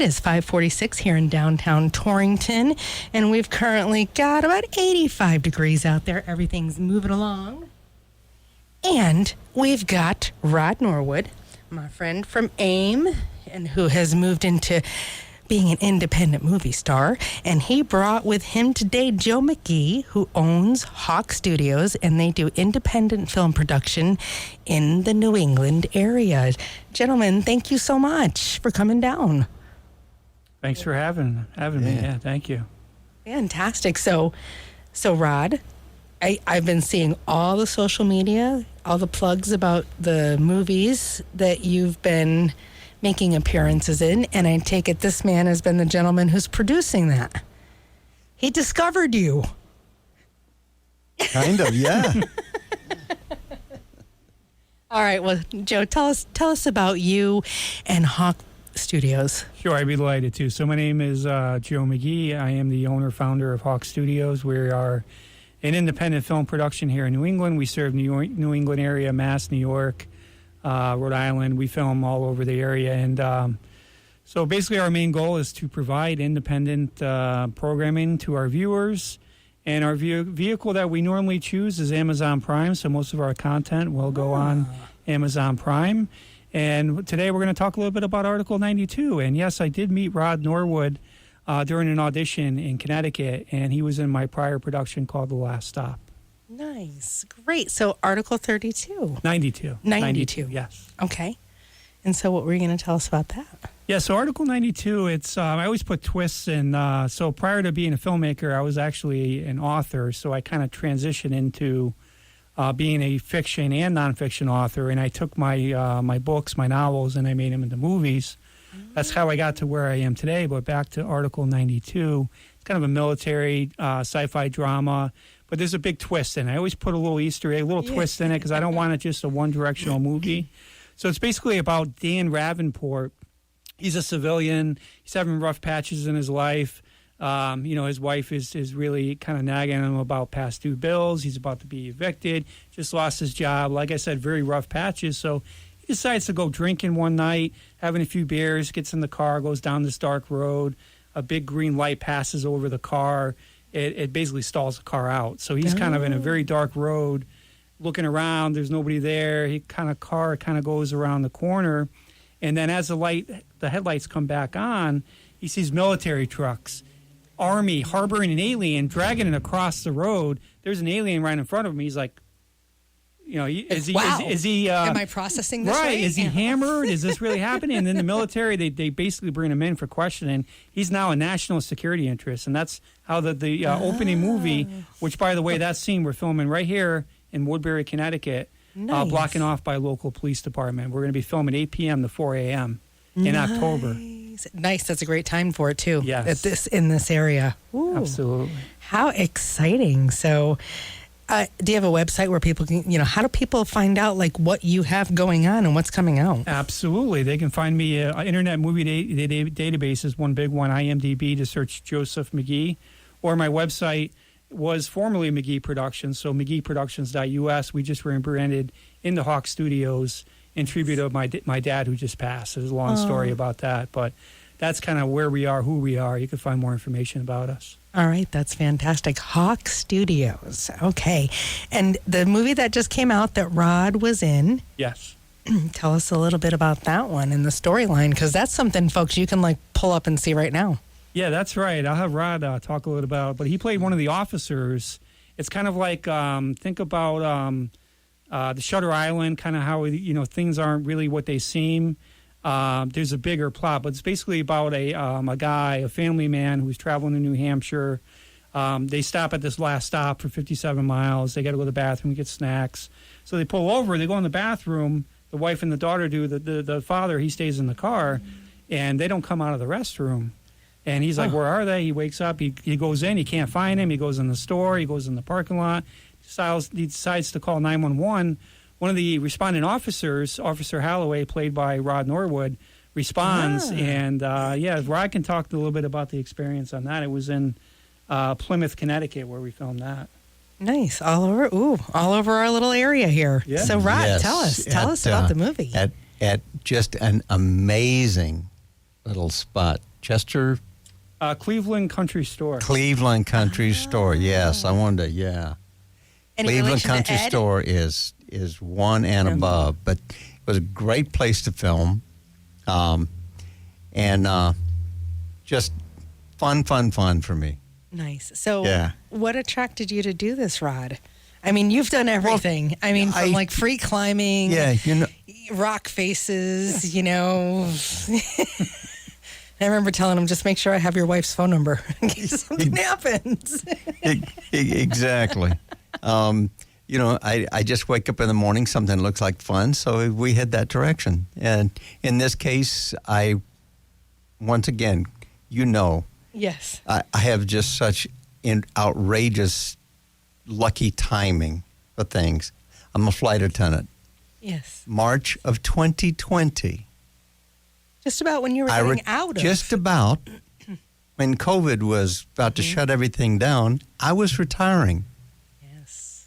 is 5:46 here in downtown Torrington, and we've currently got about 85 degrees out there. Everything's moving along. And we've got Rod Norwood, my friend from AIM, and who has moved into being an independent movie star. And he brought with him today Joe McGee, who owns Hawk Studios, and they do independent film production in the New England area. Gentlemen, thank you so much for coming down. Thanks for having me. Yeah, thank you. Fantastic. So Rod, I've been seeing all the social media, all the plugs about the movies that you've been making appearances in, and I take it this man has been the gentleman who's producing that. He discovered you. Kind of, yeah. All right, well, Joe, tell us about you and Hawk Studios. Sure, I'd be delighted to. So my name is Joe McGee. I am the owner, founder of Hawk Studios. We are an independent film production here in New England. We serve New England area, Mass, New York, Rhode Island. We film all over the area. And so basically our main goal is to provide independent programming to our viewers. And our vehicle that we normally choose is Amazon Prime. So most of our content will go on Amazon Prime. And today we're going to talk a little bit about Article 92. And yes, I did meet Rod Norwood during an audition in Connecticut. And he was in my prior production called The Last Stop. Nice. Great. So Article 32. 92. 92. Yes. Okay. And so what were you going to tell us about that? Yeah, so Article 92, it's I always put twists in. So prior to being a filmmaker, I was actually an author. So I kind of transitioned into being a fiction and nonfiction author. And I took my my books, my novels, and I made them into movies. That's how I got to where I am today. But back to Article 92, it's kind of a military sci-fi drama. But there's a big twist in it. I always put a little Easter egg, a little twist in it, because I don't want it just a one-directional movie. So it's basically about Dan Ravenport. He's a civilian. He's having rough patches in his life. His wife is really kind of nagging him about past due bills. He's about to be evicted. Just lost his job. Like I said, very rough patches. So he decides to go drinking one night, having a few beers, gets in the car, goes down this dark road. A big green light passes over the car. It basically stalls the car out. So he's kind of in a very dark road, looking around. There's nobody there. Car goes around the corner. And then as the headlights come back on, he sees military trucks, army harboring an alien, dragging it across the road. There's an alien right in front of him. He's like, is he? Am I processing this right? Is he hammered? Is this really happening? And then the military, they basically bring him in for questioning. He's now a national security interest, and that's how the opening movie. Which, by the way, that scene we're filming right here in Woodbury, Connecticut, blocking off by local police department. We're going to be filming 8 p.m. to 4 a.m. in October. Nice. That's a great time for it too. Yes. In this area. Ooh. Absolutely. How exciting! So. Do you have a website where people can, how do people find out like what you have going on and what's coming out? Absolutely. They can find me Internet Movie Database is one big one, IMDb, to search Joseph McGee. Or my website was formerly McGee Productions, so McGeeProductions.us. We just rebranded into Hawk Studios in tribute of my dad who just passed. There's a long story about that, but that's kind of where we are, who we are. You can find more information about us. All right, that's fantastic. Hawk Studios. Okay. And the movie that just came out that Rod was in. Yes. Tell us a little bit about that one and the storyline, because that's something, folks, you can pull up and see right now. Yeah, that's right. I'll have Rod talk a little about it. But he played one of the officers. It's kind of like, think about the Shutter Island, kind of how, things aren't really what they seem. There's a bigger plot, but it's basically about a guy, a family man who's traveling to New Hampshire. They stop at this last stop for 57 miles. They got to go to the bathroom, get snacks. So they pull over. They go in the bathroom. The wife and the daughter do. The father, he stays in the car, and they don't come out of the restroom. And he's like, where are they? He wakes up. He goes in. He can't find him. He goes in the store. He goes in the parking lot. He decides to call 911. One of the responding officers, Officer Holloway, played by Rod Norwood, responds. And, Rod can talk a little bit about the experience on that. It was in Plymouth, Connecticut, where we filmed that. Nice. All over our little area here. Yeah. So, Rod, tell us about the movie. At just an amazing little spot? Chester? Cleveland Country Store. Cleveland Country Store. Yes, I wanted to, yeah. Any Cleveland relation to Country Ed? Store is one and above, but it was a great place to film, and just fun for me. Nice. So, Yeah. what attracted you to do this, Rod? I mean, you've done everything. I mean, from like free climbing, Yeah, rock faces, I remember telling him, just make sure I have your wife's phone number in case something happens. Exactly. I just wake up in the morning, something looks like fun, so we head that direction. And in this case, once again, Yes. I have just such outrageous lucky timing for things. I'm a flight attendant. Yes. March of 2020. Just about when you were getting out of. Just about when COVID was about to shut everything down, I was retiring. Yes.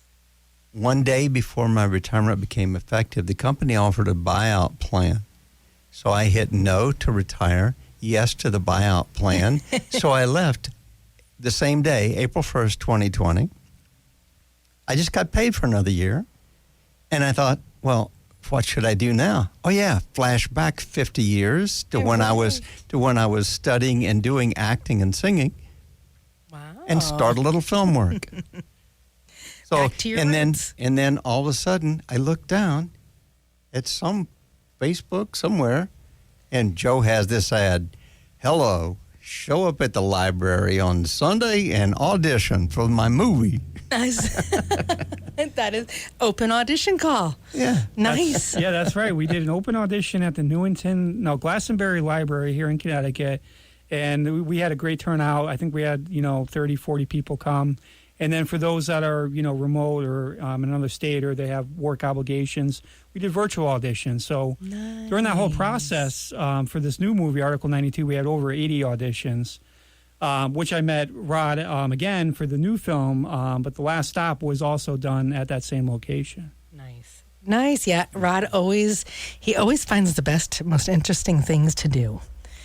One day before my retirement became effective, the company offered a buyout plan. So I hit no to retire, yes to the buyout plan. So I left the same day, April 1st, 2020. I just got paid for another year. And I thought, well, what should I do now? Oh yeah, flash back 50 years to when I was studying and doing acting and singing. Wow. And start a little film work. So Back to your and roots. then all of a sudden I look down at some Facebook somewhere, and Joe has this ad: "Hello, show up at the library on Sunday and audition for my movie." Nice. That is open audition call. Yeah. Nice. That's right. We did an open audition at the Glastonbury Library here in Connecticut, and we had a great turnout. I think we had 30, 40 people come. And then for those that are remote or in another state or they have work obligations, we did virtual auditions. So during that whole process for this new movie, Article 92, we had over 80 auditions. Which I met Rod again for the new film, but the last stop was also done at that same location. Nice. Yeah. Rod always finds the best, most interesting things to do.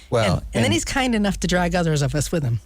Well, and then he's kind enough to drag others of us with him.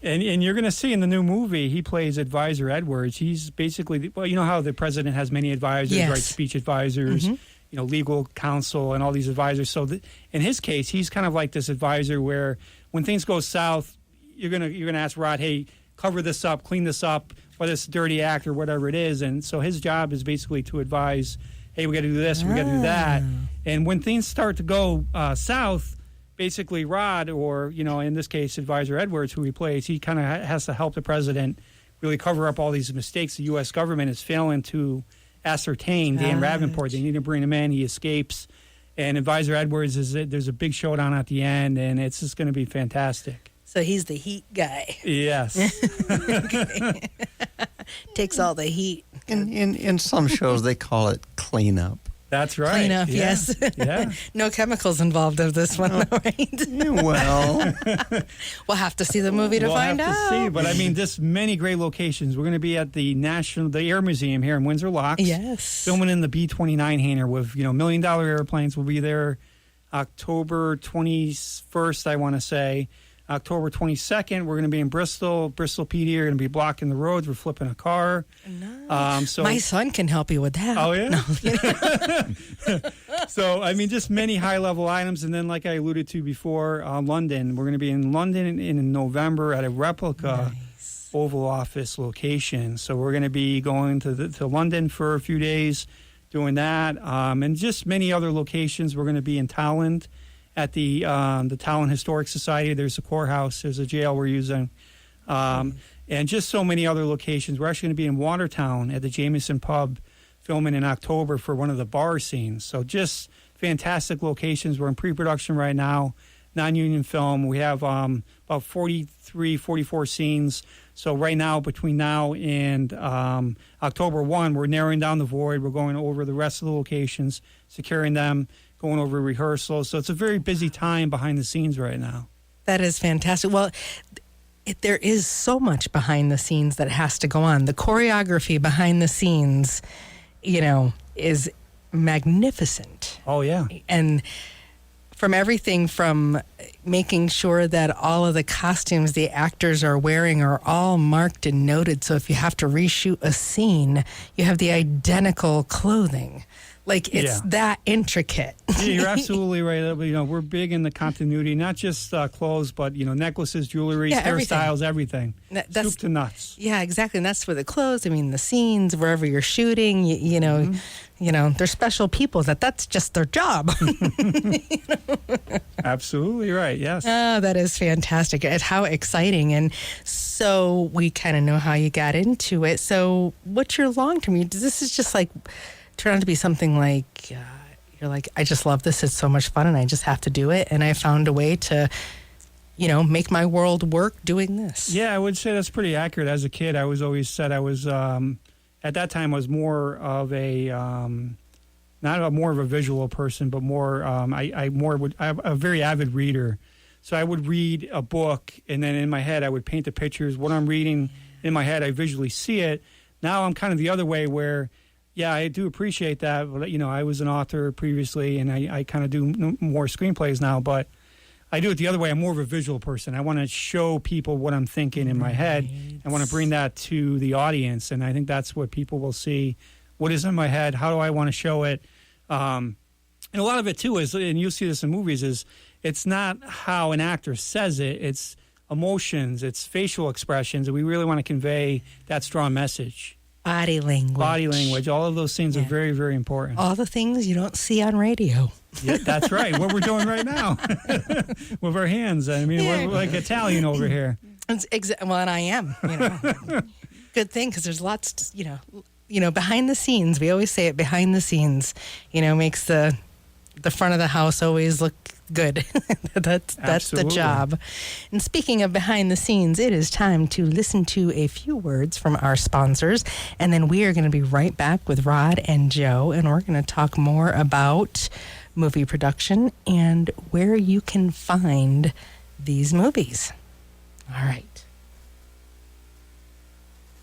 And you're going to see in the new movie, he plays Advisor Edwards. He's basically, you know how the president has many advisors, Yes. right? Speech advisors, legal counsel, and all these advisors. So in his case, he's kind of like this advisor where when things go south, you're gonna ask Rod, hey, cover this up, clean this up, whether it's a dirty act or whatever it is. And so his job is basically to advise, hey, we got to do this, we got to do that. And when things start to go south, basically Rod, or in this case Advisor Edwards, who he plays, he kind of has to help the president really cover up all these mistakes the U.S. government is failing to ascertain. Dan Ravenport, they need to bring him in. He escapes. And Advisor Edwards, there's a big showdown at the end, and it's just going to be fantastic. So he's the heat guy. Yes. Takes all the heat. in some shows they call it cleanup. That's right. Clean up, Yeah. yes. Yeah. No chemicals involved of this one, though, right? Well, We'll have to see the movie to We'll find have out. to see, but I mean, just many great locations. We're going to be at the Air Museum here in Windsor Locks. Yes. Filming in the B-29 hangar with, $1 million airplanes. We'll be there October 21st, I want to say. October 22nd, we're going to be in Bristol. Bristol PD are going to be blocking the roads. We're flipping a car. Nice. So My son can help you with that. Oh, yeah? So, I mean, just many high-level items. And then, like I alluded to before, London. We're going to be in London in November at a replica Oval Office location. So we're going to be going to London for a few days, doing that. And just many other locations. We're going to be in Towland at the Towland Historic Society. There's a courthouse. There's a jail we're using. And just so many other locations. We're actually going to be in Watertown at the Jameson Pub filming in October for one of the bar scenes. So just fantastic locations. We're in pre-production right now, non-union film. We have about 43, 44 scenes. So right now, between now and October 1, we're narrowing down the void. We're going over the rest of the locations, securing them, going over rehearsals. So it's a very busy time behind the scenes right now. That is fantastic. Well, there is so much behind the scenes that has to go on. The choreography behind the scenes, is magnificent. Oh, yeah. And from everything from making sure that all of the costumes the actors are wearing are all marked and noted. So if you have to reshoot a scene, you have the identical clothing. Like, it's that intricate. Yeah, you're absolutely right. You know, we're big in the continuity, not just clothes, but, you know, necklaces, jewelry, hairstyles, everything. That's soup to nuts. Yeah, exactly. And that's for the clothes. I mean, the scenes, wherever you're shooting, you know, they're special people that's just their job. Absolutely right. Yes. Oh, that is fantastic. And how exciting. And so we kind of know how you got into it. So what's your long-term? This is just like turn out to be something like you're like, I just love this. It's so much fun and I just have to do it. And I found a way to, you know, make my world work doing this. Yeah, I would say that's pretty accurate. As a kid, I was always said I was, at that time, I was more of a, more of a visual person, but more, I'm a very avid reader. So I would read a book and then in my head, I would paint the pictures. What I'm reading in my head, I visually see it. Now I'm kind of the other way where, yeah, I do appreciate that. You know, I was an author previously, and I kind of do more screenplays now, but I do it the other way. I'm more of a visual person. I want to show people what I'm thinking in my head. I want to bring that to the audience, and I think that's what people will see. What is in my head? How do I want to show it? And a lot of it, too, is, and you'll see this in movies, is it's not how an actor says it. It's emotions. It's facial expressions, and we really want to convey that strong message. Body language. All of those things are very, very important. All the things you don't see on radio. Yeah, that's right. What we're doing right now with our hands. I mean, we're like Italian over here. Well, and I am. You know. Good thing, because there's lots, you know, behind the scenes. We always say it, behind the scenes, you know, makes the front of the house always look good. That's the job. And speaking of behind the scenes, it is time to listen to a few words from our sponsors, and then we are going to be right back with Rod and Joe, and we're going to talk more about movie production and where you can find these movies. All right.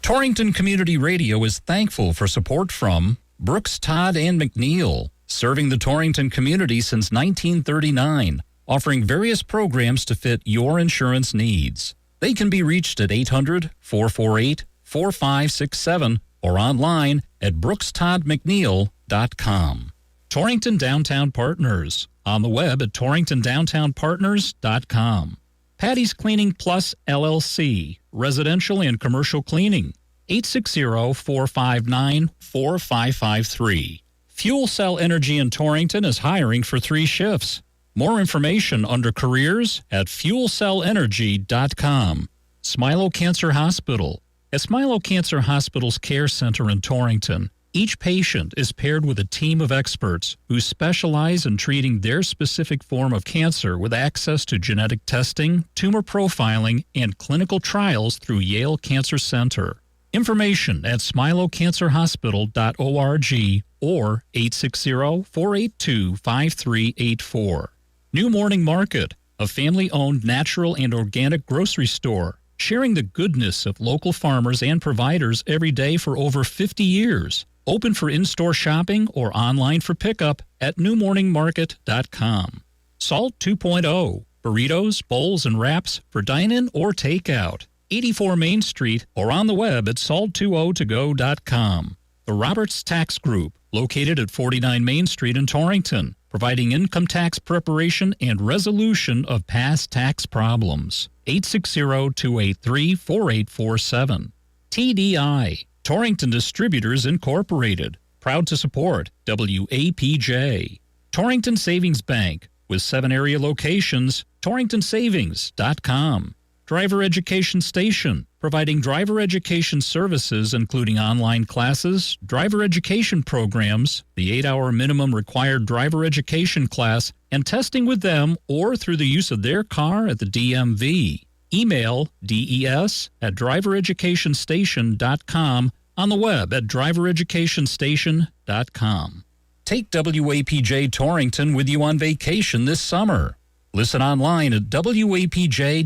Torrington Community Radio is thankful for support from Brooks, Todd, and McNeil, serving the Torrington community since 1939, offering various programs to fit your insurance needs. They can be reached at 800-448-4567 or online at brookstoddmcneil.com. Torrington Downtown Partners, on the web at torringtondowntownpartners.com. Patty's Cleaning Plus LLC, residential and commercial cleaning, 860-459-4553. Fuel Cell Energy in Torrington is hiring for 3 shifts. More information under careers at fuelcellenergy.com. Smilo Cancer Hospital. At Smilo Cancer Hospital's Care Center in Torrington, each patient is paired with a team of experts who specialize in treating their specific form of cancer with access to genetic testing, tumor profiling, and clinical trials through Yale Cancer Center. Information at smilocancerhospital.org or 860-482-5384. New Morning Market, a family-owned natural and organic grocery store, sharing the goodness of local farmers and providers every day for over 50 years. Open for in-store shopping or online for pickup at newmorningmarket.com. Salt 2.0, burritos, bowls, and wraps for dine-in or takeout. 84 Main Street or on the web at salt20togo.com. The Roberts Tax Group, located at 49 Main Street in Torrington, providing income tax preparation and resolution of past tax problems. 860-283-4847. TDI, Torrington Distributors Incorporated, proud to support WAPJ. Torrington Savings Bank, with 7 area locations, torringtonsavings.com. Driver Education Station, providing driver education services including online classes, driver education programs, the 8-hour minimum required driver education class, and testing with them or through the use of their car at the DMV. Email des@drivereducationstation.com, on the web at drivereducationstation.com. Take WAPJ Torrington with you on vacation this summer. Listen online at wapj.org.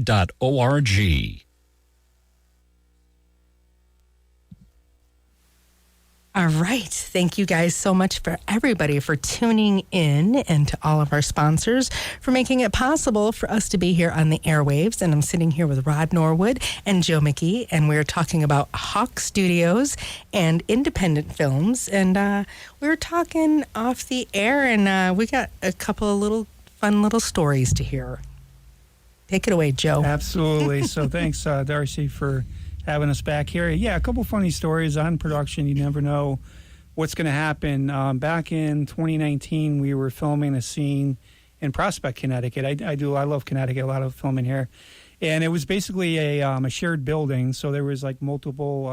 All right. Thank you guys so much for everybody for tuning in, and to all of our sponsors for making it possible for us to be here on the airwaves. And I'm sitting here with Rod Norwood and Joe McGee, and we're talking about Hawk Studios and independent films. And we were talking off the air, and we got a couple of little fun little stories to hear. Take it away, Joe. Absolutely. So thanks, Darcy, for having us back here. Yeah, a couple funny stories on production. You never know what's going to happen. Back in 2019, we were filming a scene in Prospect, Connecticut. I love Connecticut, a lot of filming here. And it was basically a shared building. So there was like multiple,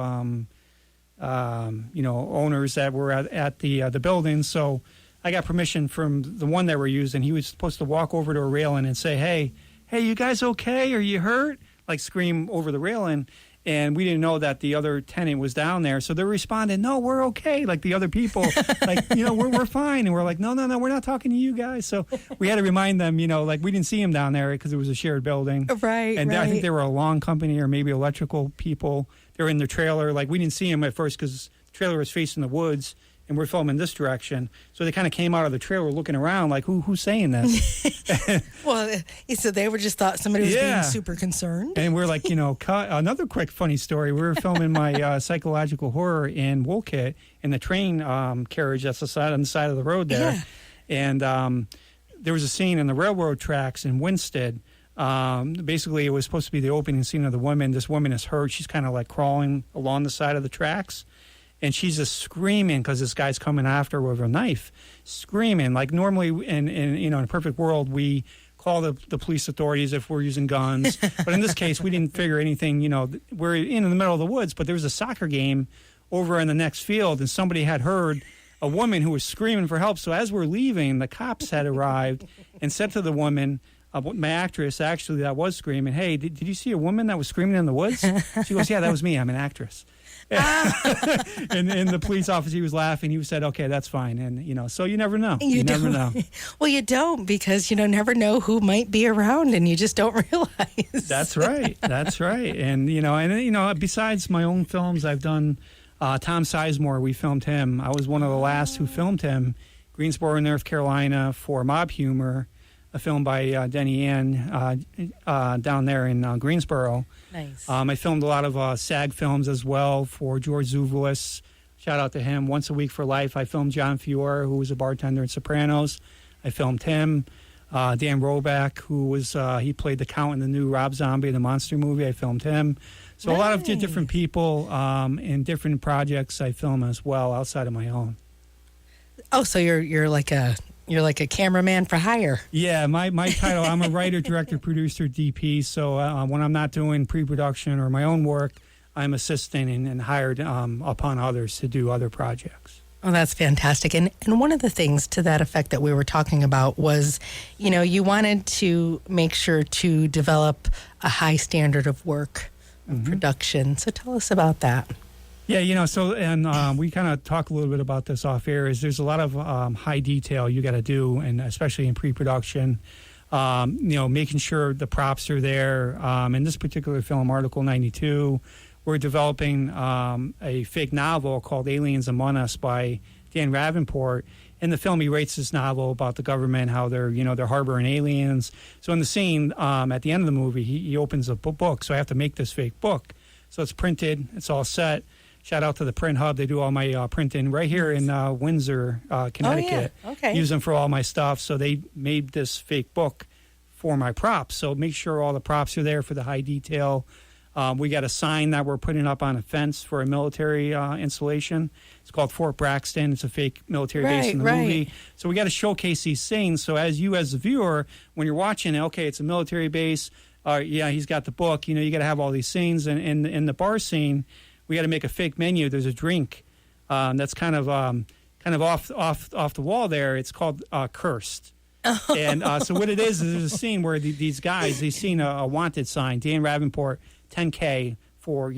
owners that were at the building. So I got permission from the one that we're using. He was supposed to walk over to a railing and say, hey, you guys okay? Are you hurt? Like scream over the railing. And we didn't know that the other tenant was down there. So they responded, no, we're okay. Like the other people, we're fine. And we're like, no, we're not talking to you guys. So we had to remind them, we didn't see him down there because it was a shared building. Right, and right. I think they were a lawn company or maybe electrical people. They were in their trailer. Like we didn't see him at first because the trailer was facing the woods. And we're filming this direction. So they kind of came out of the trailer looking around like, who's saying this? Well, so they were just thought somebody was being super concerned. And we're like, cut. Another quick funny story. We were filming my psychological horror in Woolkit in the train carriage that's on the side of the road there. Yeah. And there was a scene in the railroad tracks in Winsted. Basically, it was supposed to be the opening scene of the woman. This woman is hurt. She's kind of like crawling along the side of the tracks. And she's just screaming because this guy's coming after her with a knife, screaming. Like normally in a perfect world, we call the police authorities if we're using guns. But in this case, we didn't figure anything, we're in the middle of the woods, but there was a soccer game over in the next field, and somebody had heard a woman who was screaming for help. So as we're leaving, the cops had arrived and said to the woman, my actress actually that was screaming, hey, did you see a woman that was screaming in the woods? She goes, yeah, that was me. I'm an actress. and the police officer, he was laughing. He said, okay, that's fine. And, so you never know. You never know. Well, you don't, because, never know who might be around, and you just don't realize. That's right. That's right. And, besides my own films, I've done Tom Sizemore. We filmed him. I was one of the last who filmed him. Greensboro, North Carolina, for Mob Humor, a film by Denny Ann down there in Greensboro. Nice. I filmed a lot of SAG films as well for George Zuvelis. Shout out to him. Once a Week for Life. I filmed John Fiore, who was a bartender in Sopranos. I filmed him. Dan Roback, who was he played the Count in the new Rob Zombie, the Monster movie. I filmed him. So nice. A lot of different people in different projects I film as well outside of my own. Oh, so you're like a cameraman for hire. Yeah, my title, I'm a writer, director, producer, DP. So when I'm not doing pre-production or my own work, I'm assisting and hired upon others to do other projects. Oh, that's fantastic. And one of the things to that effect that we were talking about was, you wanted to make sure to develop a high standard of work, of production. So tell us about that. Yeah, we kind of talk a little bit about this off air, is there's a lot of high detail you got to do, and especially in pre-production, making sure the props are there. In this particular film, Article 92, we're developing a fake novel called Aliens Among Us by Dan Ravenport. In the film, he writes this novel about the government, how they're harboring aliens. So in the scene, at the end of the movie, he opens a book, so I have to make this fake book. So it's printed, it's all set. Shout out to the Print Hub. They do all my printing right here in Windsor, Connecticut. Oh, yeah. Okay. Use them for all my stuff. So they made this fake book for my props. So make sure all the props are there for the high detail. We got a sign that we're putting up on a fence for a military installation. It's called Fort Braxton. It's a fake military base in the movie. So we got to showcase these things. So as the viewer, when you're watching it, okay, it's a military base. He's got the book. You got to have all these scenes. And in the bar scene, we got to make a fake menu. There's a drink that's kind of off the wall there. It's called Cursed. And so what it is there's a scene where these guys, they've seen a wanted sign, Dan Ravenport, $10K for,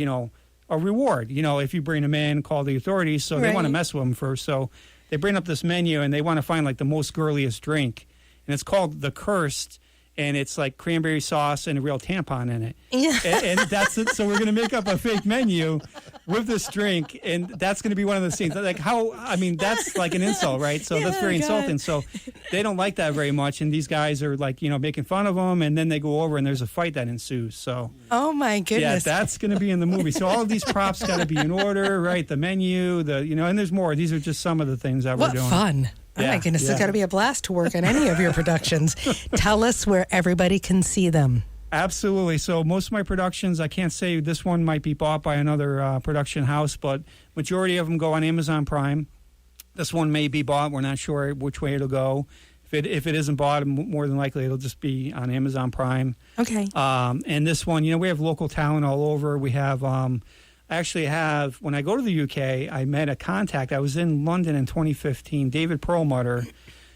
a reward. If you bring them in, call the authorities. So they want to mess with them first. So they bring up this menu and they want to find like the most girliest drink. And it's called the Cursed. And it's like cranberry sauce and a real tampon in it. Yeah. And that's it. So we're going to make up a fake menu with this drink, and that's going to be one of the scenes. Like how, I mean, that's like an insult, right? So that's very insulting. So they don't like that very much, and these guys are like, making fun of them, and then they go over and there's a fight that ensues. So oh my goodness, yeah, that's going to be in the movie. So all of these props got to be in order, right? The menu, and there's more. These are just some of the things that we're doing. What fun. Oh my goodness, it's got to be a blast to work on any of your productions. Tell us where everybody can see them. Absolutely. So most of my productions, I can't say this one might be bought by another production house, but majority of them go on Amazon Prime. This one may be bought. We're not sure which way it'll go. If it isn't bought, more than likely it'll just be on Amazon Prime. Okay. And this one, we have local talent all over. We have, I actually have, when I go to the UK, I met a contact. I was in London in 2015. David Perlmutter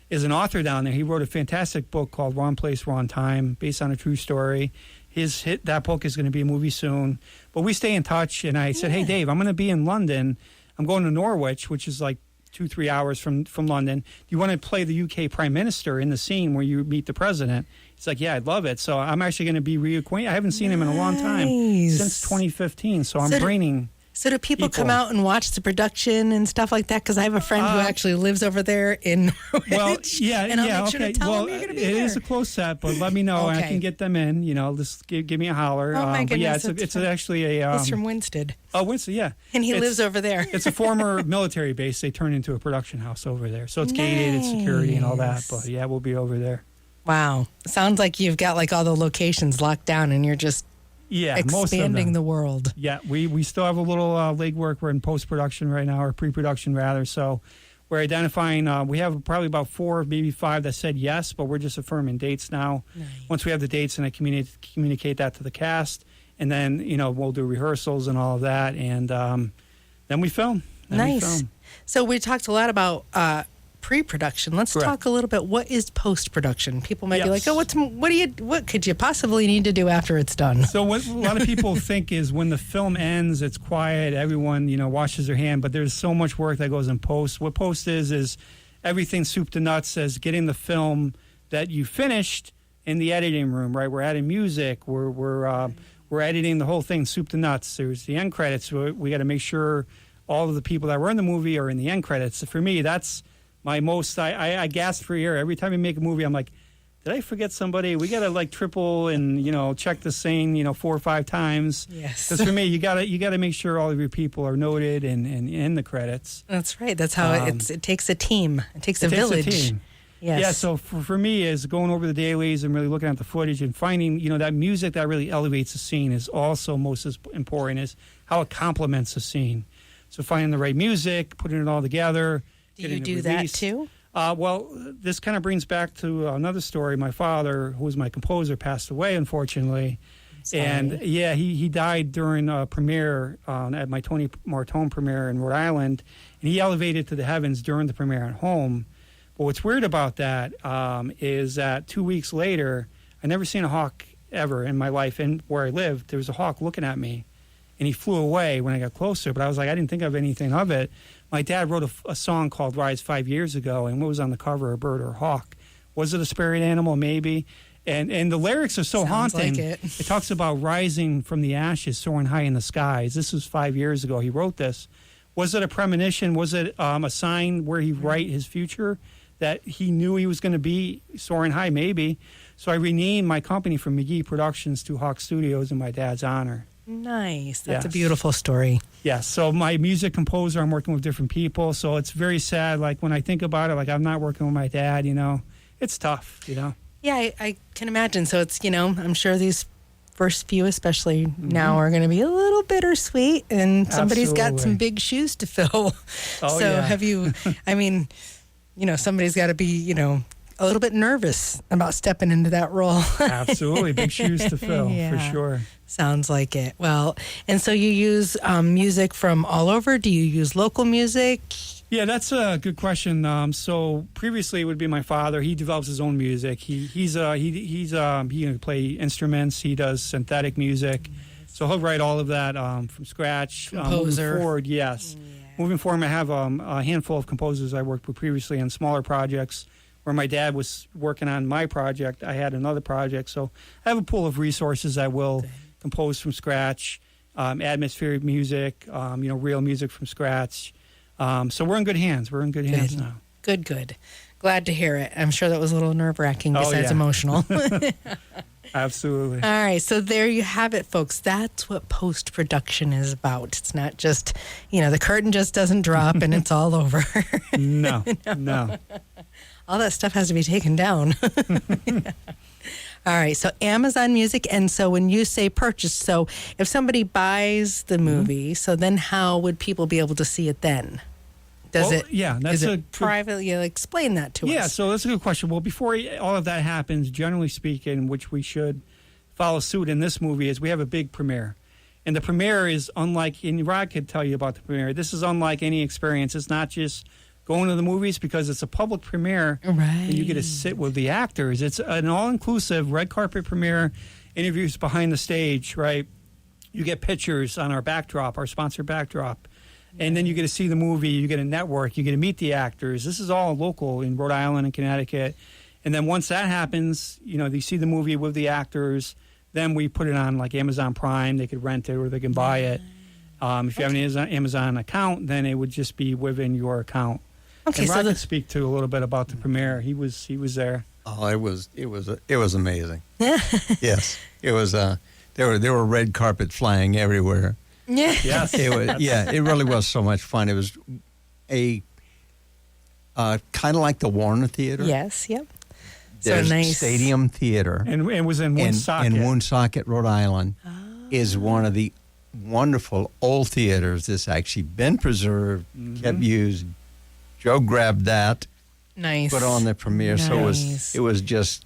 is an author down there. He wrote a fantastic book called Wrong Place, Wrong Time, based on a true story. That book is going to be a movie soon. But we stay in touch, and I said, hey, Dave, I'm going to be in London. I'm going to Norwich, which is like 2-3 hours from London. Do you want to play the UK Prime Minister in the scene where you meet the president? He's like, yeah, I'd love it. So I'm actually going to be reacquainted. I haven't seen him in a long time, since 2015. So I'm training. So do people come out and watch the production and stuff like that? Because I have a friend who actually lives over there in Norwich. Well, yeah, and I'll make sure to tell them you're going to be it there. is a close set, but let me know and I can get them in. Just give me a holler. Oh my goodness, but yeah, it's actually a. He's from Winsted. Oh, Winsted, yeah. And he lives over there. It's a former military base. They turned into a production house over there, so it's gated, it's security and all that. But yeah, we'll be over there. Wow, sounds like you've got like all the locations locked down, and you're just. Yeah, expanding the world. Yeah, we still have a little legwork. We're in post-production right now, or pre-production rather. So we're identifying, we have probably about 4, maybe 5 that said yes, but we're just affirming dates now. Nice. Once we have the dates, and I communicate that to the cast, and then, we'll do rehearsals and all of that, and then we film. Nice. So we talked a lot about pre-production. Let's talk a little bit. What is post-production? People might be like, "Oh, what could you possibly need to do after it's done?" So what a lot of people think is when the film ends, it's quiet. Everyone washes their hand, but there's so much work that goes in post. What post is everything soup to nuts as getting the film that you finished in the editing room. Right, we're adding music. We're editing the whole thing soup to nuts. There's the end credits. We got to make sure all of the people that were in the movie are in the end credits. So for me, that's my most, I gasp for air. Every time I make a movie, I'm like, did I forget somebody? We got to triple and, check the scene, 4 or 5 times. Yes. Because for me, you got to make sure all of your people are noted and in the credits. That's right. That's how it takes a team. It takes a village. Takes a team. Yes. Yeah, so for me, is going over the dailies and really looking at the footage and finding, that music that really elevates the scene is also most as important, is how it complements the scene. So finding the right music, putting it all together. Do you do that too? Well, this kind of brings back to another story. My father, who was my composer, passed away, unfortunately. And yeah, he died during a premiere at my Tony Martone premiere in Rhode Island. And he elevated to the heavens during the premiere at home. But what's weird about that is that 2 weeks later, I never seen a hawk ever in my life. And where I lived, there was a hawk looking at me. And he flew away when I got closer. But I was like, I didn't think of anything of it. My dad wrote a song called Rise 5 years ago, and what was on the cover, a bird or a hawk? Was it a spirit animal? Maybe. And the lyrics are so haunting. Like it talks about rising from the ashes, soaring high in the skies. This was 5 years ago. He wrote this. Was it a premonition? Was it a sign where he write his future, that he knew he was going to be soaring high? Maybe. So I renamed my company from MCGEE Productions to Hawk Studios in my dad's honor. Nice. That's a beautiful story. Yeah. So my music composer, I'm working with different people. So it's very sad. Like when I think about it, like I'm not working with my dad, it's tough, Yeah, I can imagine. So it's, I'm sure these first few, especially now, are going to be a little bittersweet, and somebody's got some big shoes to fill. Have you, somebody's got to be, a little bit nervous about stepping into that role. Absolutely. Big shoes to fill, for sure. Sounds like it. Well, and so you use music from all over? Do you use local music? Yeah, that's a good question. So previously it would be my father. He develops his own music. He can play instruments. He does synthetic music. So he'll write all of that from scratch. Composer. Moving forward, yes. Yeah. Moving forward, I have a handful of composers I worked with previously on smaller projects. Where my dad was working on my project, I had another project. So I have a pool of resources I will compose from scratch. atmospheric music, real music from scratch. So we're in good hands. We're in good hands now. Good. Glad to hear it. I'm sure that was a little nerve-wracking besides yeah. emotional. Absolutely. All right, so there you have it, folks. That's what post-production is about. It's not just, the curtain just doesn't drop and it's all over. No. All that stuff has to be taken down. All right, so Amazon Music, and so when you say purchase, so if somebody buys the movie, so then how would people be able to see it then? That's privately? Explain that to us. Yeah, so that's a good question. Well, before all of that happens, generally speaking, which we should follow suit in this movie, is we have a big premiere. And the premiere is unlike, and Rod could tell you about the premiere, this is unlike any experience. It's not just going to the movies because it's a public premiere. Right. And you get to sit with the actors. It's an all-inclusive red carpet premiere, interviews behind the stage, right? You get pictures on our backdrop, our sponsor backdrop. And then you get to see the movie, you get a network, you get to meet the actors. This is all local in Rhode Island and Connecticut. And then once that happens, you see the movie with the actors, then we put it on like Amazon Prime. They could rent it or they can buy it. If you have an Amazon account, then it would just be within your account. Okay, and Rod could speak to a little bit about the premiere. He was there. Oh, it was amazing. Yes, it was. There were red carpet flying everywhere. Yeah. Yes. It was. Yeah, it really was so much fun. It was a kind of like the Warner Theater. Yes. Yep. There's so nice Stadium Theater, and it was in Woonsocket. In Woonsocket, Rhode Island, is one of the wonderful old theaters that's actually been preserved, kept used. Joe grabbed that, nice, put on the premiere, nice. So it was just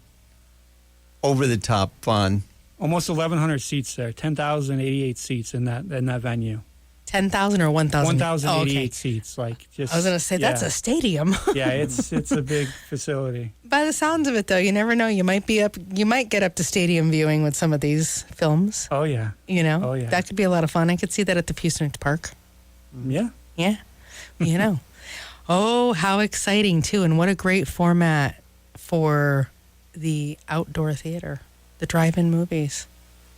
over the top fun. Almost 1,100 seats there, 10,088 seats in that venue. 10,000 or 1,000? 1,088 seats. I was going to say, that's a stadium. Yeah, it's a big facility. By the sounds of it, though, you never know. You might get up to stadium viewing with some of these films. Oh, yeah. Oh, yeah. That could be a lot of fun. I could see that at the Pusenich Park. Yeah. Yeah. Oh, how exciting, too. And what a great format for the outdoor theater, the drive-in movies.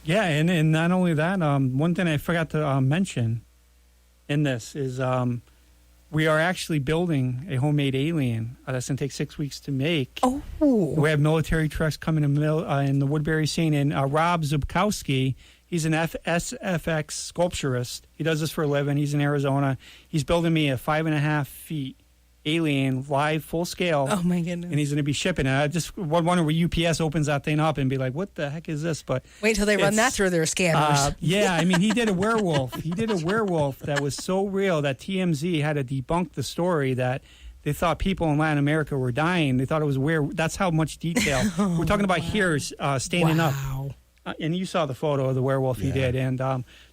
Yeah, and not only that, one thing I forgot to mention in this is we are actually building a homemade alien that's going to take 6 weeks to make. Oh. We have military trucks coming in the Woodbury scene, and Rob Zubkowski, he's an SFX sculpturist. He does this for a living. He's in Arizona. He's building me a 5.5 feet alien live full scale. Oh my goodness. And he's going to be shipping it. I just wonder where UPS opens that thing up and be like, what the heck is this? But wait till they run that through their scanners. Yeah, I mean, he did a werewolf. He did a werewolf that was so real that TMZ had to debunk the story that they thought people in Latin America were dying. They thought it was weird. That's how much detail. We're talking about here standing up. And you saw the photo of the werewolf he did. And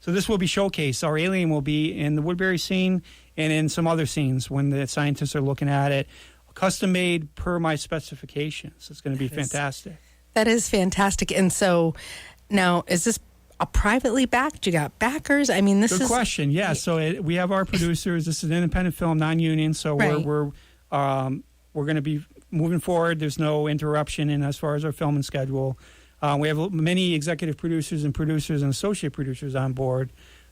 so this will be showcased. Our alien will be in the Woodbury scene and in some other scenes when the scientists are looking at it. Custom made per my specifications. It's going to be fantastic. That is fantastic. And so now, is this a privately backed? You got backers? I mean, this is... Good question. Yeah, so we have our producers. This is an independent film, non-union. So we're going to be moving forward. There's no interruption in as far as our filming schedule. We have many executive producers and associate producers on board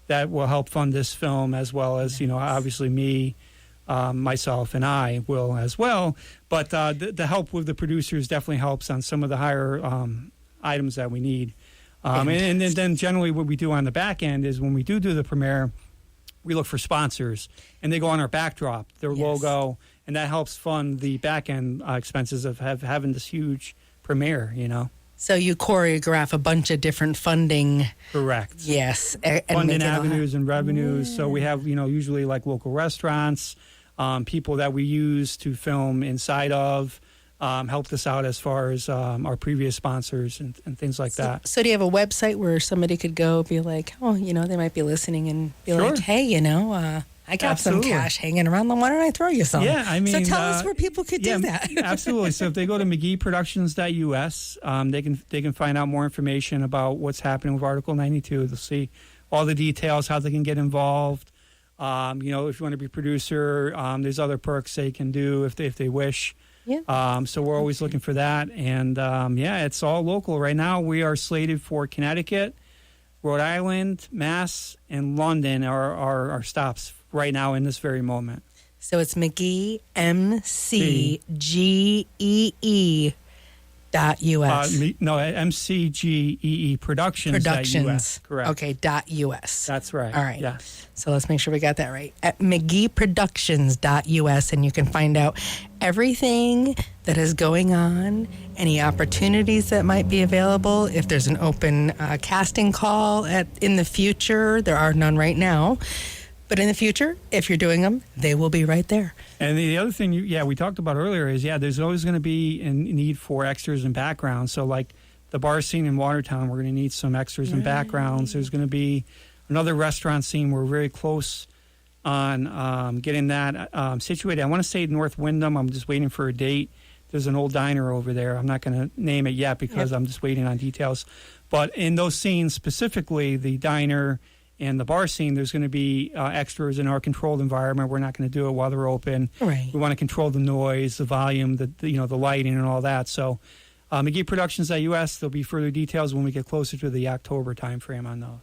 that will help fund this film, as well as, obviously me, myself, and I will as well. But the help with the producers definitely helps on some of the higher items that we need. And then generally what we do on the back end is when we do the premiere, we look for sponsors, and they go on our backdrop, their logo, and that helps fund the back end expenses of having this huge premiere, So you choreograph a bunch of different funding. Correct. Yes. Funding avenues and revenues. Yeah. So we have, usually like local restaurants, people that we use to film inside of, helped us out as far as our previous sponsors and things like that. So do you have a website where somebody could go be like, they might be listening and be like, hey, I got some cash hanging around. Why don't I throw you some? Yeah, I mean, so tell us where people could do that. Absolutely. So if they go to MCGEEProductions.us, they can find out more information about what's happening with Article 92. They'll see all the details, how they can get involved. If you want to be a producer, there's other perks they can do if they wish. Yeah. So we're always looking for that, and it's all local right now. We are slated for Connecticut, Rhode Island, Mass, and London are our stops right now in this very moment. So it's McGee, MCGEE .us. No, MCGEE Productions. Correct. Okay, .us. That's right. All right. Yeah. So let's make sure we got that right. At McGeeProductions.us, and you can find out everything that is going on, any opportunities that might be available. If there's an open casting call in the future, there are none right now. But in the future, if you're doing them, they will be right there. And the other thing, we talked about earlier is, there's always going to be a need for extras and backgrounds. So, like the bar scene in Watertown, we're going to need some extras and backgrounds. There's going to be another restaurant scene. We're very close on getting that situated. I want to say North Wyndham. I'm just waiting for a date. There's an old diner over there. I'm not going to name it yet because I'm just waiting on details. But in those scenes, specifically the diner and the bar scene, there's going to be extras in our controlled environment. We're not going to do it while they're open. Right. We want to control the noise, the volume, the lighting, and all that. So, McGeeProductions.us. There'll be further details when we get closer to the October timeframe on those.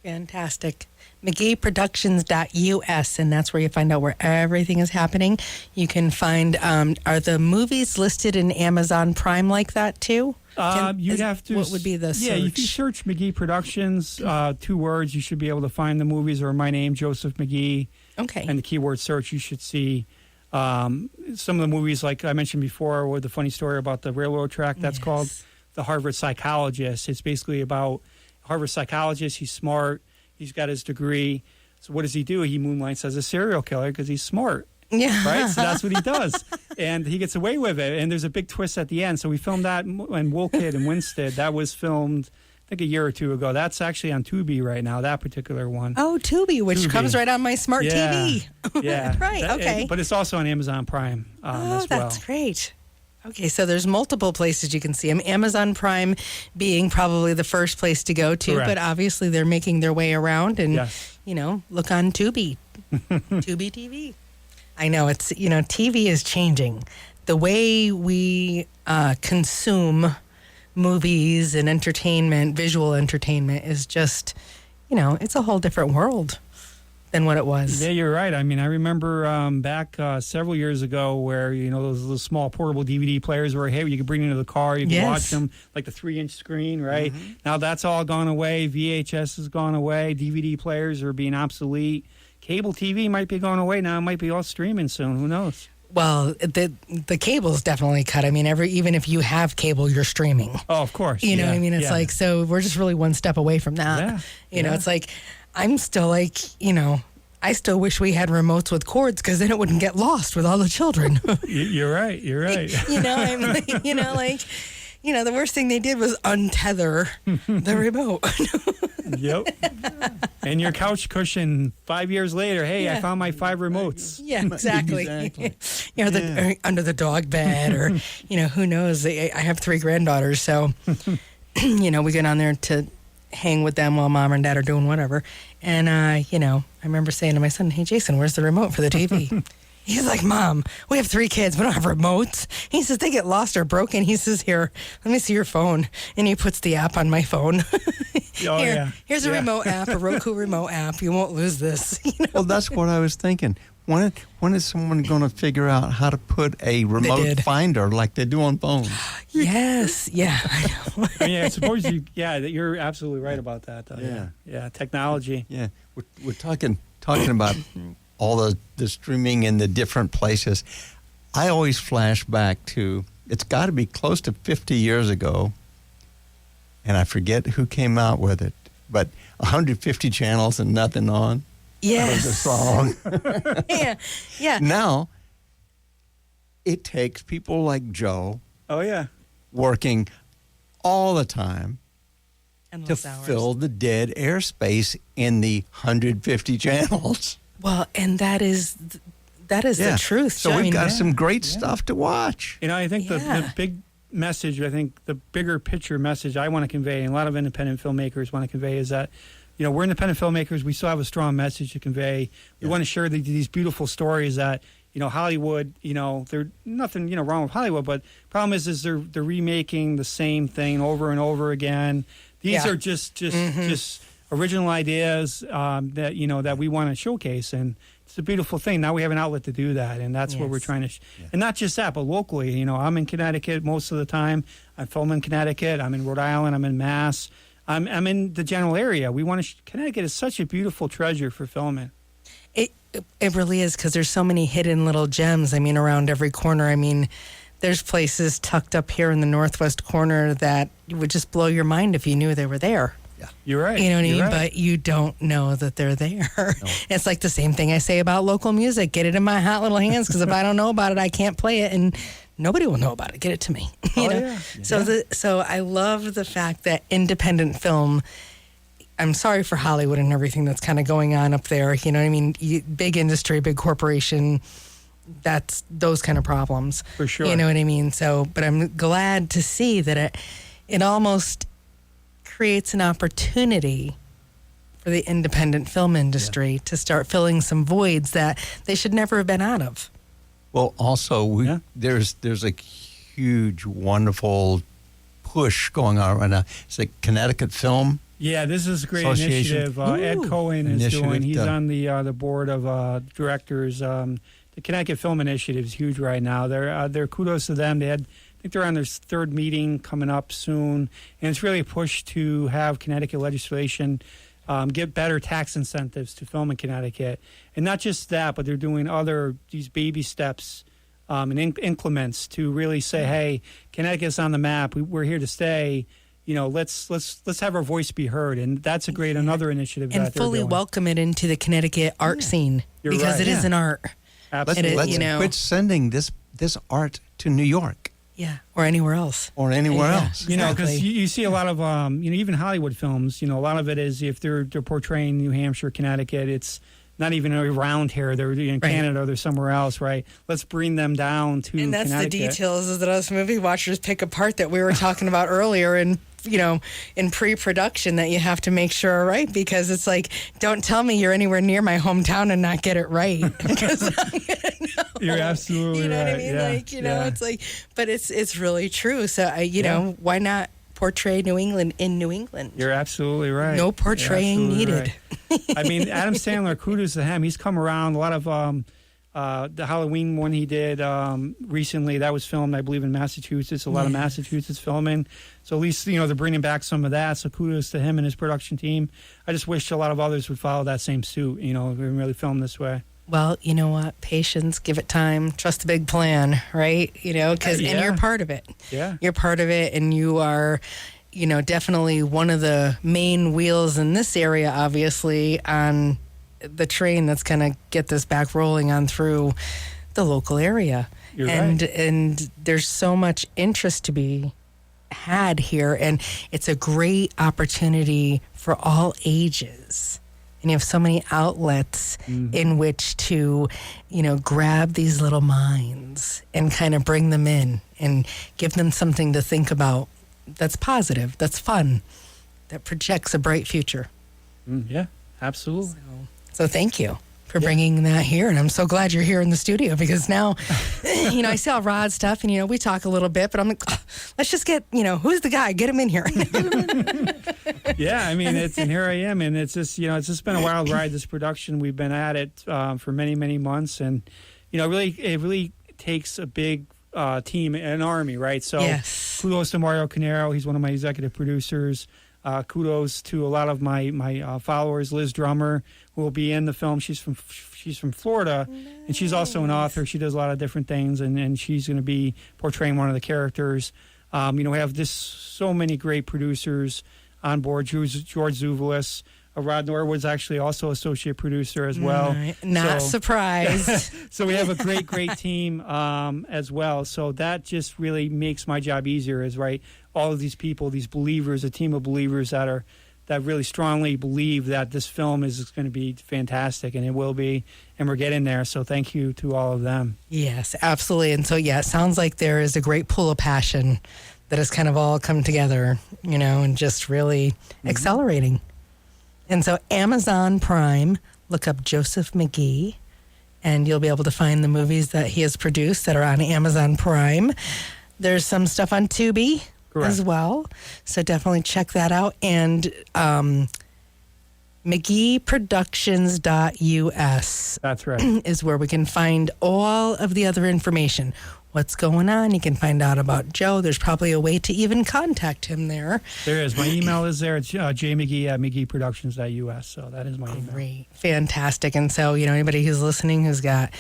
Fantastic. McGeeProductions.us, and that's where you find out where everything is happening. You can find, are the movies listed in Amazon Prime like that too? You'd have to. What would be the search? Yeah, if you search McGee Productions, 2 words, you should be able to find the movies, or my name, Joseph McGee. Okay. And the keyword search, you should see some of the movies, like I mentioned before, with the funny story about the railroad track. That's called The Harvard Psychologist. It's basically about Harvard psychologist. He's smart. He's got his degree. So what does he do? He moonlights as a serial killer because he's smart. Yeah. Right? So that's what he does. And he gets away with it. And there's a big twist at the end. So we filmed that in Woolkid and Winstead. That was filmed, I think, a year or two ago. That's actually on Tubi right now, that particular one. Oh, Tubi, which comes right on my smart TV. Yeah. Right, okay. But it's also on Amazon Prime as well. That's great. Okay, so there's multiple places you can see them. Amazon Prime being probably the first place to go to, Correct. but obviously they're making their way around and, Yes. look on Tubi. Tubi TV. I know it's, TV is changing. The way we consume movies and entertainment, visual entertainment is just, it's a whole different world than what it was. Yeah, you're right. I mean, I remember back several years ago where, those little small portable DVD players were, hey, you could bring them into the car, you can watch them, like the 3-inch screen, right? Mm-hmm. Now that's all gone away. VHS has gone away. DVD players are being obsolete. Cable TV might be going away now. It might be all streaming soon. Who knows? Well, the cable's definitely cut. I mean, even if you have cable, you're streaming. Oh, of course. You know what I mean? It's like, so we're just really one step away from that. Yeah. It's like, I'm still like, I still wish we had remotes with cords because then it wouldn't get lost with all the children. You're right. You're right. The worst thing they did was untether the remote. Yep. And your couch cushion 5 years later, hey, I found my 5 remotes. Yeah, exactly. Under the dog bed or, who knows. I have 3 granddaughters, so, we get on there to hang with them while mom and dad are doing whatever. And, I remember saying to my son, hey, Jason, where's the remote for the TV? He's like, Mom, we have 3 kids. We don't have remotes. He says, they get lost or broken. He says, here, let me see your phone. And he puts the app on my phone. Here's a remote app, a Roku remote app. You won't lose this. Well, that's what I was thinking. When is someone going to figure out how to put a remote finder like they do on phones? Yes. Yeah. I know. I suppose you're absolutely right about that. Though. Yeah. Technology. Yeah. We're talking about all the streaming in the different places. I always flash back to, it's got to be close to 50 years ago, and I forget who came out with it, but 150 channels and nothing on. Yes. That was a song. Yeah. Now, it takes people like Joe working all the time to fill the dead airspace in the 150 channels. Well, and that is the truth. So we've got some great stuff to watch. I think the big message, the bigger picture message I want to convey, and a lot of independent filmmakers want to convey, is that, we're independent filmmakers. We still have a strong message to convey. We want to share these beautiful stories that, Hollywood, there's nothing, wrong with Hollywood, but problem is they're remaking the same thing over and over again. These are just original ideas that we want to showcase, and it's a beautiful thing. Now we have an outlet to do that, and that's what we're trying to. And not just that, but locally. I'm in Connecticut most of the time. I film in Connecticut. I'm in Rhode Island. I'm in Mass. I'm in the general area. We want to. Connecticut is such a beautiful treasure for filming. It really is, because there's so many hidden little gems. I mean, around every corner. I mean, there's places tucked up here in the northwest corner that would just blow your mind if you knew they were there. Yeah, you're right. You know what I mean? Right. But you don't know that they're there. No. It's like the same thing I say about local music. Get it in my hot little hands, because if I don't know about it, I can't play it, and nobody will know about it. Get it to me. you know? Yeah. So I love the fact that independent film. I'm sorry for Hollywood and everything that's kind of going on up there. You know what I mean? Big industry, big corporation. That's those kind of problems. For sure. You know what I mean? So, but I'm glad to see that it almost creates an opportunity for the independent film industry to start filling some voids that they should never have been out of. Well, also, there's a huge, wonderful push going on right now. It's like Connecticut Film. Yeah, this is a great Association. initiative. Ed Cohen is doing. He's done. on the board of directors. The Connecticut Film Initiative is huge right now. They're kudos to them. I think they're on their third meeting coming up soon, and it's really a push to have Connecticut legislation get better tax incentives to film in Connecticut, and not just that, but they're doing these baby steps and increments to really say, hey, Connecticut's on the map. We're here to stay. Let's have our voice be heard, and that's another initiative and that they're fully doing. welcome it into the Connecticut art scene. You're because right. it is an art. Absolutely. Let's quit sending this art to New York Yeah, or anywhere else. or anywhere Yeah. else. Because Exactly. you see a lot of even Hollywood films. A lot of it is if they're portraying New Hampshire, Connecticut, it's not even around here. They're in Canada. They're somewhere else, right? Let's bring them down to And that's the Connecticut. details that us movie watchers pick apart that we were talking about earlier in pre-production that you have to make sure are right, because it's like, don't tell me you're anywhere near my hometown and not get it right, because I'm gonna know. You're absolutely You know right. what I mean? Yeah. It's like, but it's really true. So why not portray New England in New England? You're absolutely right. No portraying You're absolutely needed. right. I mean, Adam Sandler, kudos to him. He's come around. A lot of the Halloween one he did recently, that was filmed, I believe, in Massachusetts. A lot of Massachusetts filming. So at least, they're bringing back some of that. So kudos to him and his production team. I just wish a lot of others would follow that same suit, and really film this way. Well, you know what? Patience, give it time, trust the big plan, right? And you're part of it. Yeah. You're part of it, and you are, definitely one of the main wheels in this area, obviously, on the train that's going to get this back rolling on through the local area. You're and right. And there's so much interest to be had here, and it's a great opportunity for all ages. And you have so many outlets in which to, grab these little minds and kind of bring them in and give them something to think about that's positive, that's fun, that projects a bright future. Yeah, absolutely. So thank you for bringing that here. And I'm so glad you're here in the studio, because now, I saw Rod's stuff and, we talk a little bit, but I'm like, let's just get, who's the guy? Get him in here. Yeah, I mean, and here I am, and it's just, it's just been a wild ride, this production. We've been at it for many, many months, and, it really takes a big team, an army, right? So kudos to Mario Canero. He's one of my executive producers. Kudos to a lot of my followers. Liz Drummer, who will be in the film. She's from Florida, and she's also an author. She does a lot of different things, and she's going to be portraying one of the characters. We have so many great producers on board. George Zuvelis. Rod Norwood's actually also associate producer as well. Not surprised. So we have a great team as well. So that just really makes my job easier, is right. All of these people, these believers, a team of believers that really strongly believe that this film is going to be fantastic, and it will be, and we're getting there. So thank you to all of them. Yes, absolutely. And so, it sounds like there is a great pool of passion that has kind of all come together, and just really accelerating. And so Amazon Prime, look up Joseph McGee, and you'll be able to find the movies that he has produced that are on Amazon Prime. There's some stuff on Tubi as well. So definitely check that out. And MCGEEProductions.us. That's right. Is where we can find all of the other information. What's going on? You can find out about Joe. There's probably a way to even contact him there. There is. My email is there. It's jmcgee@mcgeeproductions.us. So that is my email. Great. Fantastic. And so, anybody who's listening who's got,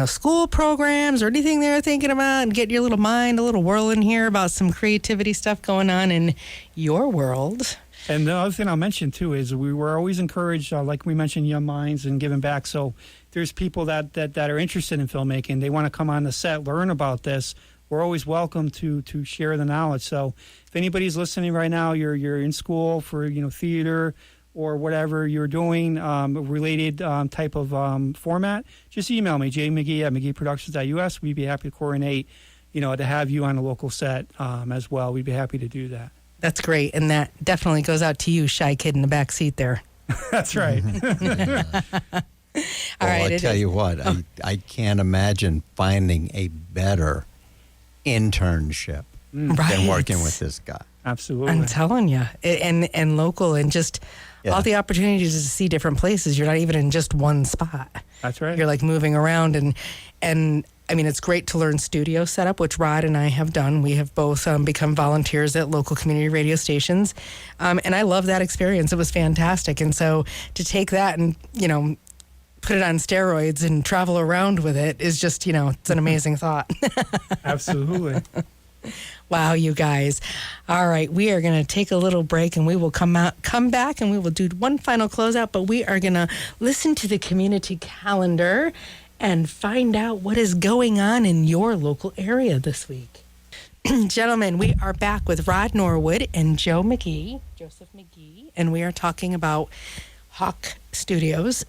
school programs or anything they're thinking about, and get your little mind a little whirling here about some creativity stuff going on in your world. And the other thing I'll mention, too, is we were always encouraged, like we mentioned, young minds and giving back. So there's people that are interested in filmmaking. They want to come on the set, learn about this. We're always welcome to share the knowledge. So if anybody's listening right now, you're in school for, theater or whatever you're doing, related type of format, just email me, jmcgee@mcgeeproductions.us. We'd be happy to coordinate, to have you on a local set as well. We'd be happy to do that. That's great. And that definitely goes out to you, shy kid in the back seat there. That's right. All right, I'll tell you what, I can't imagine finding a better internship than working with this guy. Absolutely. I'm telling you. And local, and just all the opportunities to see different places. You're not even in just one spot. That's right. You're like moving around, and I mean, it's great to learn studio setup, which Rod and I have done. We have both become volunteers at local community radio stations. And I love that experience. It was fantastic. And so to take that and, put it on steroids and travel around with it is just, it's an amazing thought. Absolutely. Wow, you guys. All right, we are going to take a little break, and we will come back, and we will do one final closeout, but we are going to listen to the community calendar and find out what is going on in your local area this week. Gentlemen, we are back with Rod Norwood and Joseph McGee, and we are talking about Hawk Studios.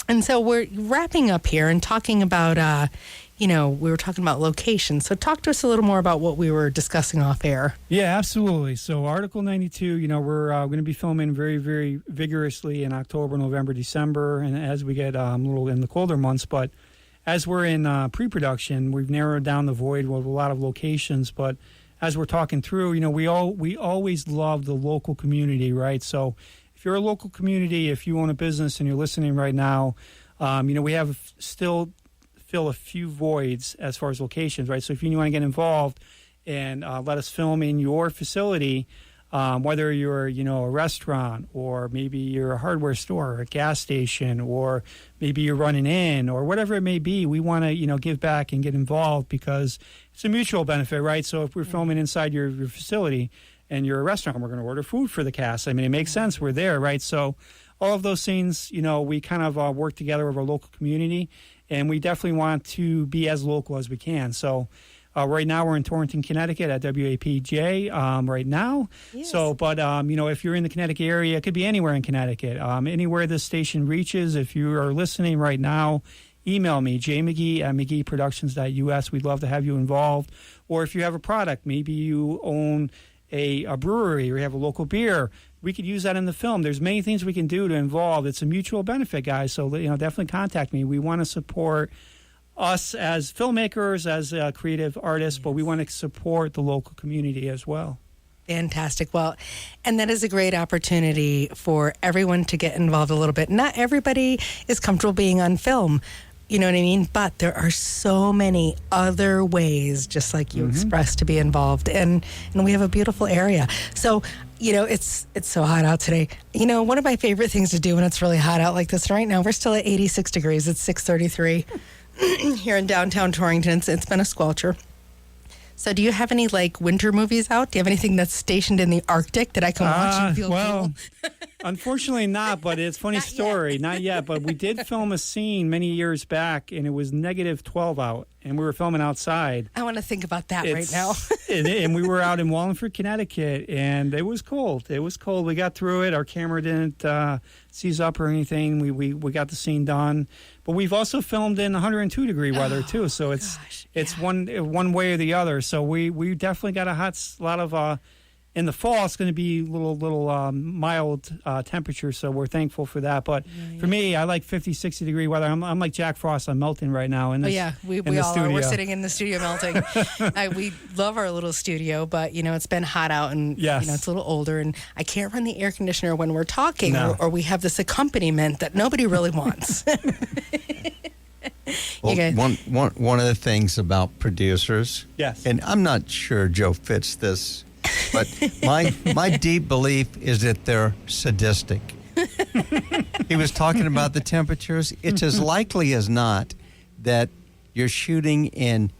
And so we're wrapping up here and talking about, we were talking about location. So talk to us a little more about what we were discussing off air. Yeah, absolutely. So Article 92, we're going to be filming very, very vigorously in October, November, December, and as we get a little in the colder months. But as we're in pre-production, we've narrowed down the void with a lot of locations. But as we're talking through, we always love the local community, right? So if you're a local community, if you own a business and you're listening right now, we have still fill a few voids as far as locations, right? So if you want to get involved and let us film in your facility, whether you're, a restaurant or maybe you're a hardware store or a gas station or maybe you're running in or whatever it may be, we want to, give back and get involved because it's a mutual benefit, right? So if we're filming inside your facility and you're a restaurant, we're going to order food for the cast. I mean, it makes sense. We're there, right? So all of those things, we kind of work together with our local community. And we definitely want to be as local as we can. So right now we're in Torrington, Connecticut at WAPJ right now. Yes. So, but, if you're in the Connecticut area, it could be anywhere in Connecticut. Anywhere this station reaches, if you are listening right now, email me, jmcgee@mcgeeproductions.us. We'd love to have you involved. Or if you have a product, maybe you own a brewery or you have a local beer, we could use that in the film. There's many things we can do to involve. It's a mutual benefit, guys. So, definitely contact me. We want to support us as filmmakers, as creative artists, but we want to support the local community as well. Fantastic. Well, and that is a great opportunity for everyone to get involved a little bit. Not everybody is comfortable being on film. You know what I mean? But there are so many other ways, just like you expressed, to be involved. And we have a beautiful area. So, it's so hot out today. One of my favorite things to do when it's really hot out like this right now, we're still at 86 degrees. It's 6:33 here in downtown Torrington. It's been a squelcher. So do you have any winter movies out? Do you have anything that's stationed in the Arctic that I can watch and feel cool? Unfortunately not, but it's a funny story. Not yet, but we did film a scene many years back, and it was -12 out, and we were filming outside. I want to think about that right now. and we were out in Wallingford, Connecticut, and it was cold. We got through it. Our camera didn't seize up or anything. We got the scene done. But we've also filmed in 102-degree weather, too, so it's one way or the other. So we definitely got a lot of in the fall, it's going to be little mild temperature, so we're thankful for that. But for me, I like 50, 60 degree weather. I'm like Jack Frost. I'm melting right now. In this, we all are. We're sitting in the studio melting. We love our little studio, but it's been hot out, and it's a little older, and I can't run the air conditioner when we're talking, or we have this accompaniment that nobody really wants. Well, one of the things about producers, and I'm not sure Joe fits this, but my deep belief is that they're sadistic. He was talking about the temperatures. It's as likely as not that you're shooting in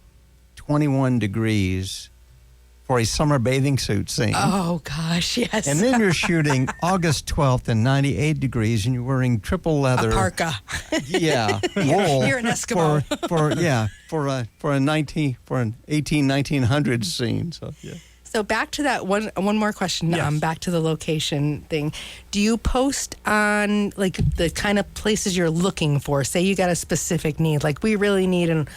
21 degrees for a summer bathing suit scene. Oh, gosh, yes. And then you're shooting August 12th and 98 degrees, and you're wearing triple leather. A parka. Yeah, wool. You're an Eskimo. For an 1900s scene. So, yeah. So back to that one more question. Yes. Back to the location thing. Do you post on like the kind of places you're looking for? Say you got a specific need, like we really need an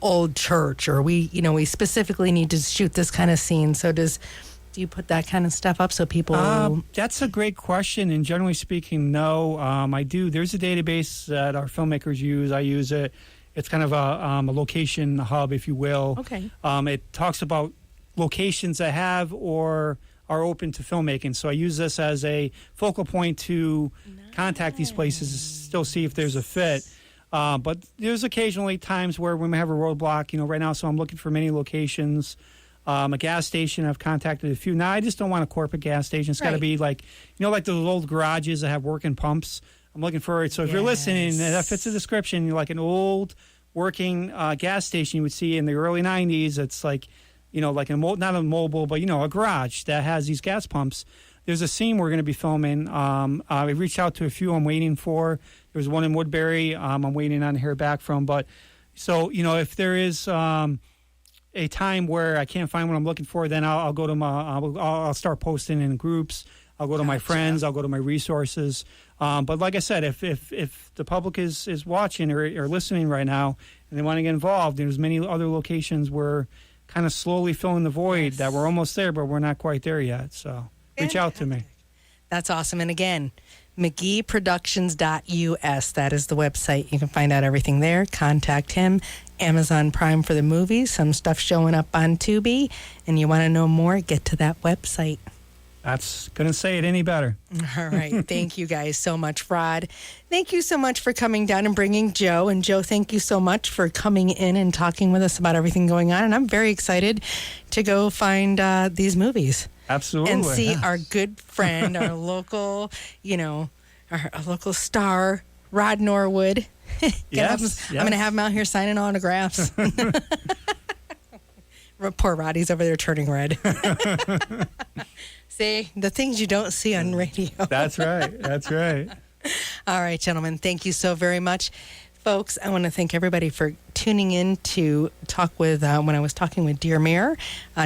old church, or we specifically need to shoot this kind of scene. So do you put that kind of stuff up so people? That's a great question. And generally speaking, no. I do. There's a database that our filmmakers use. I use it. It's kind of a location hub, if you will. Okay. It talks about locations that have or are open to filmmaking. So I use this as a focal point to contact these places, still see if there's a fit. But there's occasionally times where we may have a roadblock, right now. So I'm looking for many locations. A gas station, I've contacted a few. Now, I just don't want a corporate gas station. It's got to be like, like those old garages that have working pumps. I'm looking for it. So if you're listening, that fits the description. You're like an old working gas station you would see in the early 90s. It's like, like not a mobile, but, a garage that has these gas pumps. There's a scene we're going to be filming. I reached out to a few I'm waiting for. There's one in Woodbury I'm waiting on to hear back from. But so, if there is a time where I can't find what I'm looking for, then I'll go to I'll start posting in groups. I'll go to my friends. I'll go to my resources. But like I said, if the public is watching or listening right now and they want to get involved, there's many other locations where kind of slowly filling the void that we're almost there, but we're not quite there yet. So reach out to me. That's awesome. And again, McGeeProductions.us. That is the website. You can find out everything there. Contact him. Amazon Prime for the movies. Some stuff showing up on Tubi. And you want to know more, get to that website. That's going to say it any better. All right. Thank you guys so much, Rod. Thank you so much for coming down and bringing Joe. And Joe, thank you so much for coming in and talking with us about everything going on. And I'm very excited to go find these movies. Absolutely. And see our good friend, our local, our local star, Rod Norwood. Yes. I'm going to have him out here signing autographs. Poor Roddy's over there turning red. See, the things you don't see on radio. That's right. That's right. All right, gentlemen, thank you so very much. Folks, I want to thank everybody for tuning in to talk with, when I was talking with Dear Mayor.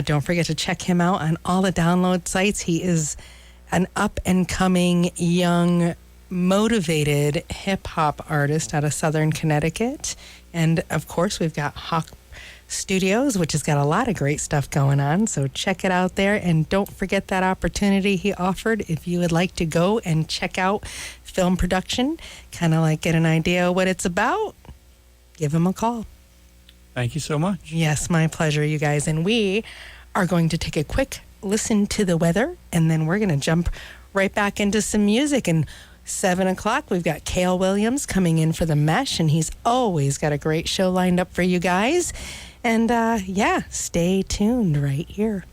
Don't forget to check him out on all the download sites. He is an up-and-coming, young, motivated hip-hop artist out of Southern Connecticut. And, of course, we've got Hawk Studios, which has got a lot of great stuff going on. So check it out there. And don't forget that opportunity he offered. If you would like to go and check out film production, kind of like get an idea of what it's about, give him a call. Thank you so much. Yes, my pleasure, you guys. And we are going to take a quick listen to the weather, and then we're going to jump right back into some music. And 7 o'clock, we've got Cale Williams coming in for The Mesh, and he's always got a great show lined up for you guys. And, stay tuned right here.